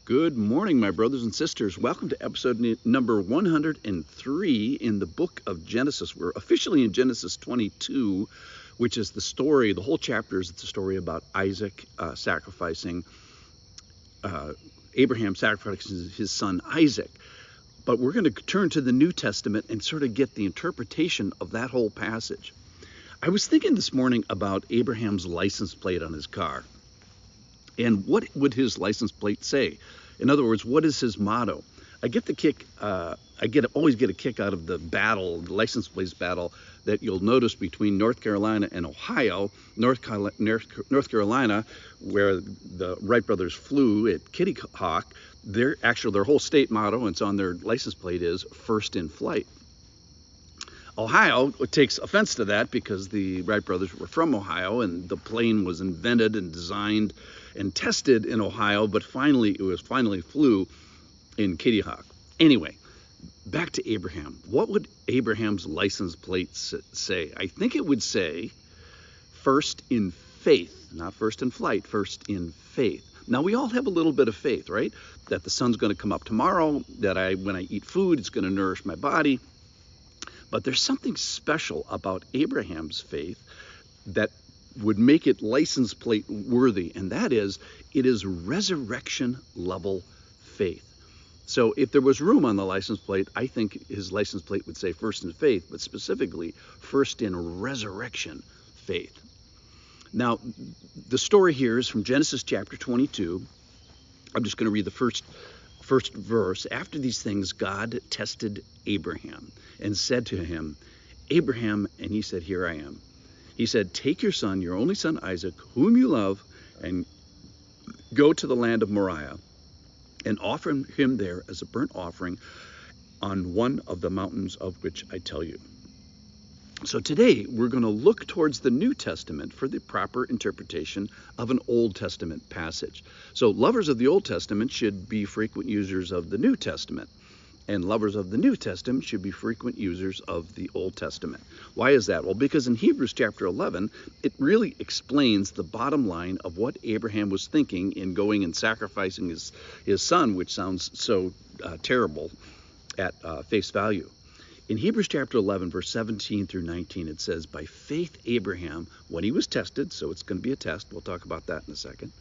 Good morning, my brothers and sisters. Welcome to episode number 103 in the book of Genesis. We're officially in Genesis 22, which is the story, the whole chapter is the story about Isaac Abraham sacrificing his son Isaac. But we're going to turn to the New Testament and sort of get the interpretation of that whole passage. I was thinking this morning about Abraham's license plate on his car. And what would his license plate say? In other words, what is his motto? I always get a kick out of the license plates battle that you'll notice between North Carolina and Ohio. North Carolina, where the Wright brothers flew at Kitty Hawk, their whole state motto, and it's on their license plate, is first in flight. Ohio takes offense to that because the Wright brothers were from Ohio and the plane was invented and designed and tested in Ohio, but finally flew in Kitty Hawk. Anyway, back to Abraham. What would Abraham's license plate say? I think it would say first in faith, not first in flight, first in faith. Now, we all have a little bit of faith, right? That the sun's going to come up tomorrow, that when I eat food, it's going to nourish my body. But there's something special about Abraham's faith that would make it license plate worthy, and that is, it is resurrection level faith. So if there was room on the license plate, I think his license plate would say first in faith, but specifically first in resurrection faith. Now, the story here is from Genesis chapter 22. I'm just going to read the first verse. After these things, God tested Abraham and said to him, Abraham, and he said, here I am. He said, take your son, your only son Isaac, whom you love, and go to the land of Moriah and offer him there as a burnt offering on one of the mountains of which I tell you. So today we're going to look towards the New Testament for the proper interpretation of an Old Testament passage. So lovers of the Old Testament should be frequent users of the New Testament, and lovers of the New Testament should be frequent users of the Old Testament. Why is that? Well, because in Hebrews chapter 11, it really explains the bottom line of what Abraham was thinking in going and sacrificing his son, which sounds so terrible at face value. In Hebrews chapter 11, verse 17 through 19, it says, by faith Abraham, when he was tested, so it's going to be a test, we'll talk about that in a second,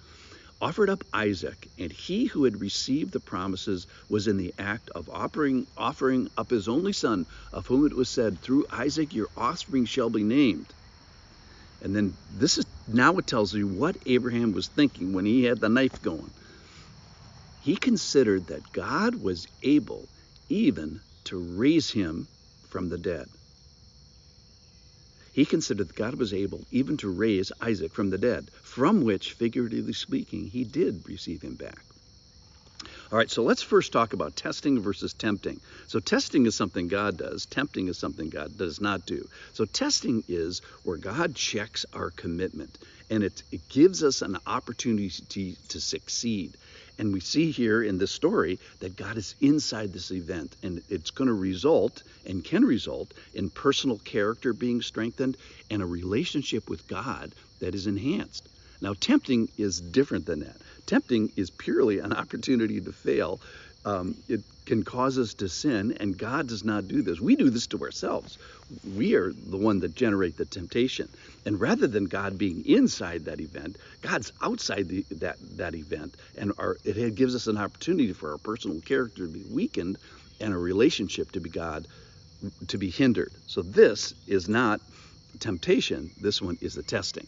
offered up Isaac, and he who had received the promises was in the act of offering up his only son, of whom it was said, through Isaac your offspring shall be named. And then now it tells you what Abraham was thinking when he had the knife going. He considered that God was able even to raise him from the dead. He considered that God was able even to raise Isaac from the dead, from which, figuratively speaking, he did receive him back. All right, so let's first talk about testing versus tempting. So testing is something God does. Tempting is something God does not do. So testing is where God checks our commitment, and it gives us an opportunity to succeed. And we see here in this story that God is inside this event, and it's going to result and can result in personal character being strengthened and a relationship with God that is enhanced. Now, tempting is different than that. Tempting is purely an opportunity to fail. It can cause us to sin, and God does not do this. We do this to ourselves. We are the one that generate the temptation. And rather than God being inside that event, God's outside that event, and it gives us an opportunity for our personal character to be weakened and a relationship to be hindered. So this is not temptation. This one is the testing.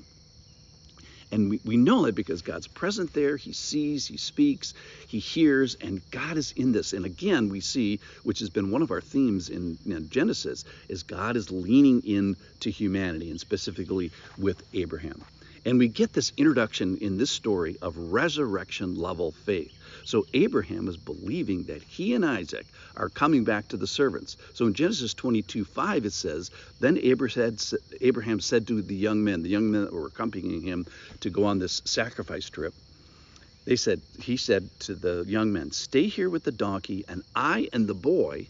And we know that because God's present there. He sees, he speaks, he hears, and God is in this. And again, we see, which has been one of our themes in Genesis, is God is leaning into humanity, and specifically with Abraham. And we get this introduction in this story of resurrection level faith. So Abraham is believing that he and Isaac are coming back to the servants. So in Genesis 22:5 it says, then Abraham said to the young men that were accompanying him to go on this sacrifice trip, he said to the young men, stay here with the donkey, and I and the boy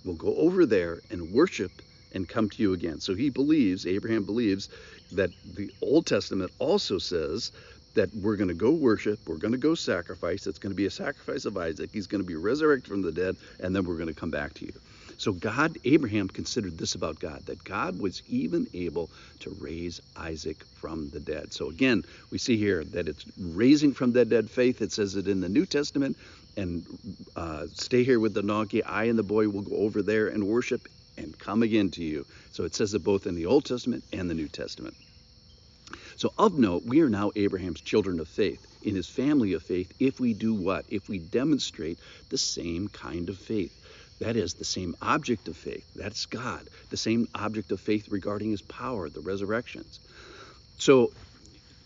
will go over there and worship and come to you again. So Abraham believes that the Old Testament also says that we're going to go worship, we're going to go sacrifice. It's going to be a sacrifice of Isaac. He's going to be resurrected from the dead, and then we're going to come back to you. So Abraham considered this about God, that God was even able to raise Isaac from the dead. So again, we see here that it's raising from the dead faith. It says it in the New Testament. And stay here with the donkey. I and the boy will go over there and worship and come again to you. So it says it both in the Old Testament and the New Testament. So of note, we are now Abraham's children of faith, in his family of faith, if we do what? If we demonstrate the same kind of faith. That is, the same object of faith. That's God. The same object of faith regarding his power, the resurrections. So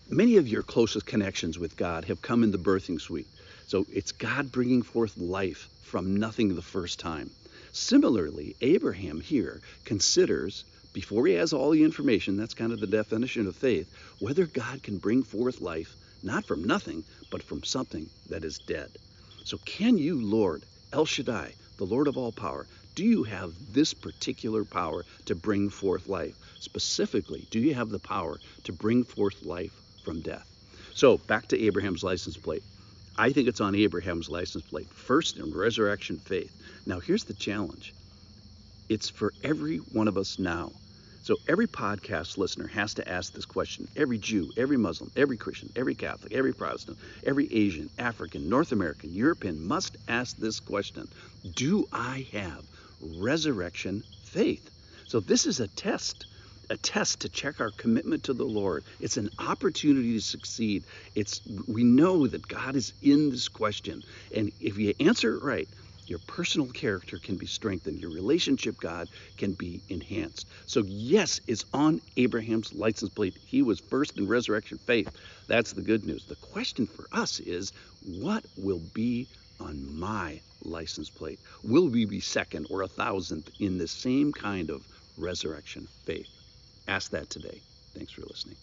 many of your closest connections with God have come in the birthing suite. So it's God bringing forth life from nothing the first time. Similarly, Abraham here considers, before he has all the information, that's kind of the definition of faith, whether God can bring forth life, not from nothing, but from something that is dead. So can you, Lord, El Shaddai, the Lord of all power, do you have this particular power to bring forth life? Specifically, do you have the power to bring forth life from death? So back to Abraham's license plate. I think it's on Abraham's license plate, first in resurrection faith. Now here's the challenge. It's for every one of us now. So every podcast listener has to ask this question. Every Jew, every Muslim, every Christian, every Catholic, every Protestant, every Asian, African, North American, European must ask this question. Do I have resurrection faith? So this is a test to check our commitment to the Lord. It's an opportunity to succeed. We know that God is in this question. And if you answer it right, your personal character can be strengthened. Your relationship God can be enhanced. So yes, it's on Abraham's license plate. He was first in resurrection faith. That's the good news. The question for us is, what will be on my license plate? Will we be second or 1,000th in the same kind of resurrection faith? Ask that today. Thanks for listening.